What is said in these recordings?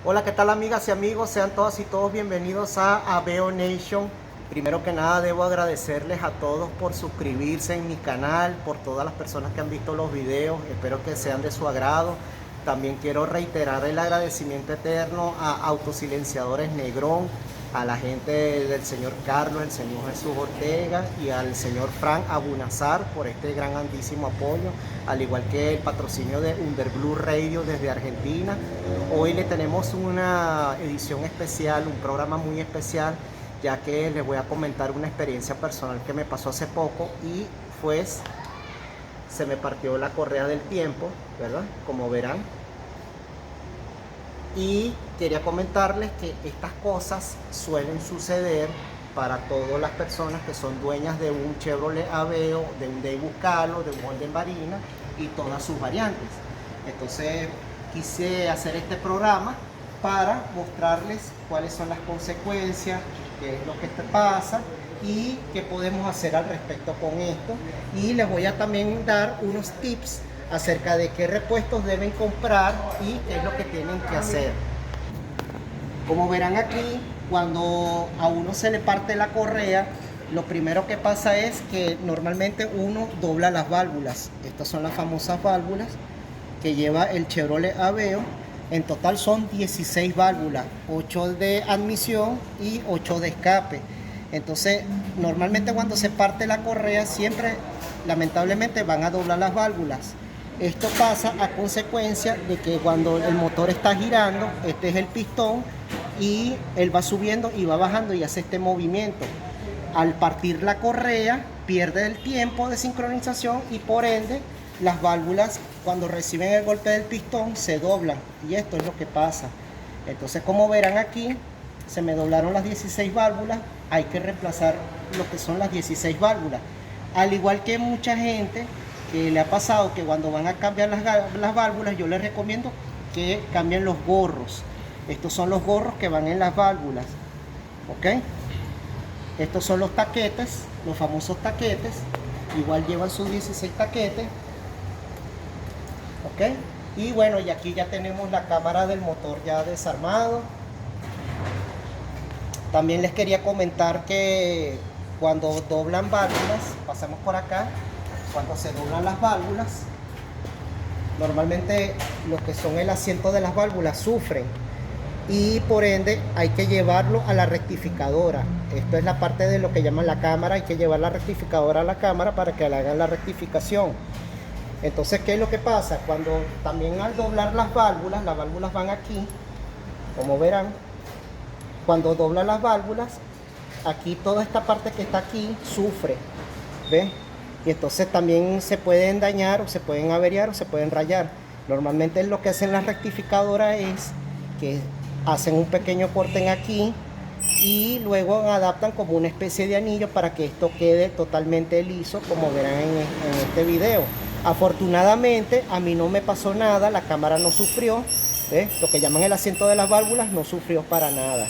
Hola, ¿qué tal amigas y amigos? Sean todas y todos bienvenidos a Aveo Nation. Primero que nada debo agradecerles a todos por suscribirse en mi canal, por todas las personas que han visto los videos, espero que sean de su agrado. También quiero reiterar el agradecimiento eterno a Autosilenciadores Negrón, a la gente del señor Carlos, el señor Jesús Ortega y al señor Frank Abunazar por este grandísimo apoyo, al igual que el patrocinio de Underblue Radio desde Argentina. Hoy le tenemos una edición especial, un programa muy especial, ya que les voy a comentar una experiencia personal que me pasó hace poco y pues se me partió la correa del tiempo, ¿verdad? Como verán. Y quería comentarles que estas cosas suelen suceder para todas las personas que son dueñas de un Chevrolet Aveo, de un Daewoo Calo, de un Holden Barina y todas sus variantes. Entonces quise hacer este programa para mostrarles cuáles son las consecuencias, qué es lo que te pasa y qué podemos hacer al respecto con esto. Y les voy a también dar unos tips acerca de qué repuestos deben comprar y qué es lo que tienen que hacer. Como verán aquí, cuando a uno se le parte la correa, lo primero que pasa es que normalmente uno dobla las válvulas. Estas son las famosas válvulas que lleva el Chevrolet Aveo. En total son 16 válvulas, 8 de admisión y 8 de escape. Entonces, normalmente cuando se parte la correa, siempre, lamentablemente, van a doblar las válvulas. Esto pasa a consecuencia de que cuando el motor está girando, este es el pistón y él va subiendo y va bajando y hace este movimiento. Al partir la correa, pierde el tiempo de sincronización y por ende las válvulas cuando reciben el golpe del pistón se doblan y esto es lo que pasa. Entonces, como verán aquí, se me doblaron las 16 válvulas, hay que reemplazar lo que son las 16 válvulas. Al igual que mucha gente que le ha pasado que cuando van a cambiar las válvulas, yo les recomiendo que cambien los gorros. Estos son los gorros que van en las válvulas, ¿ok? Estos son los taquetes, los famosos taquetes, igual llevan sus 16 taquetes, ¿ok? Y bueno, y aquí ya tenemos la cámara del motor ya desarmado. También les quería comentar que cuando doblan válvulas, pasamos por acá, cuando se doblan las válvulas, normalmente los que son el asiento de las válvulas sufren y por ende hay que llevarlo a la rectificadora. Esto es la parte de lo que llaman la cámara, hay que llevar la rectificadora a la cámara para que le hagan la rectificación. Entonces, ¿qué es lo que pasa? Cuando también al doblar las válvulas van aquí, como verán, cuando doblan las válvulas, aquí toda esta parte que está aquí sufre, ¿ves? Y entonces también se pueden dañar o se pueden averiar o se pueden rayar. Normalmente lo que hacen las rectificadoras es que hacen un pequeño corte en aquí y luego adaptan como una especie de anillo para que esto quede totalmente liso, como verán en este video. Afortunadamente a mí no me pasó nada, la cámara no sufrió, ¿ves? Lo que llaman el asiento de las válvulas no sufrió para nada.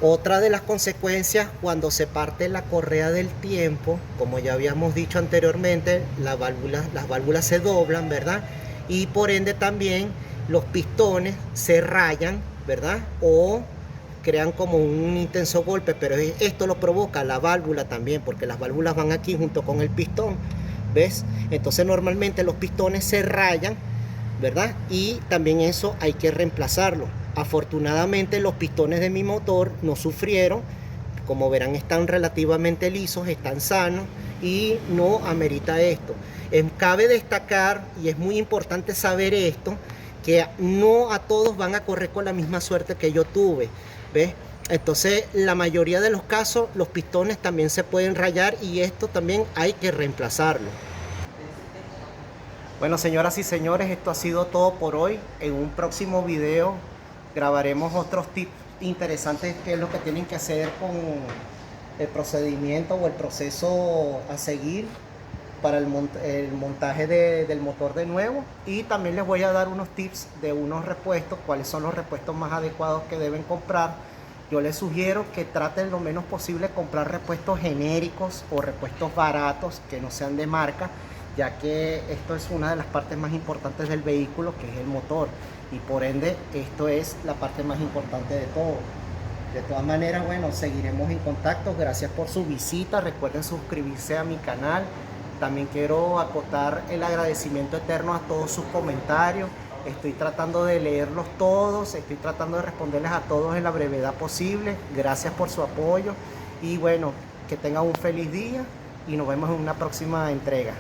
Otra de las consecuencias cuando se parte la correa del tiempo, como ya habíamos dicho anteriormente, las válvulas se doblan, ¿verdad? Y por ende también los pistones se rayan, ¿verdad? O crean como un intenso golpe, pero esto lo provoca la válvula también, porque las válvulas van aquí junto con el pistón, ¿ves? Entonces normalmente los pistones se rayan, ¿verdad? Y también eso hay que reemplazarlo. Afortunadamente los pistones de mi motor no sufrieron, como verán están relativamente lisos, están sanos y no amerita esto. Cabe destacar, y es muy importante saber esto, que no a todos van a correr con la misma suerte que yo tuve, ¿ves? Entonces la mayoría de los casos los pistones también se pueden rayar y esto también hay que reemplazarlo. Bueno, señoras y señores, esto ha sido todo por hoy. En un próximo video grabaremos otros tips interesantes, que es lo que tienen que hacer con el procedimiento o el proceso a seguir para el montaje del motor de nuevo. Y también les voy a dar unos tips de unos repuestos, cuáles son los repuestos más adecuados que deben comprar. Yo les sugiero que traten lo menos posible comprar repuestos genéricos o repuestos baratos que no sean de marca, ya que esto es una de las partes más importantes del vehículo, que es el motor, y por ende esto es la parte más importante de todo. De todas maneras, bueno, seguiremos en contacto. Gracias por su visita. Recuerden suscribirse a mi canal. También quiero acotar el agradecimiento eterno a todos sus comentarios. Estoy tratando de leerlos todos, estoy tratando de responderles a todos en la brevedad posible. Gracias por su apoyo y bueno, que tengan un feliz día y nos vemos en una próxima entrega.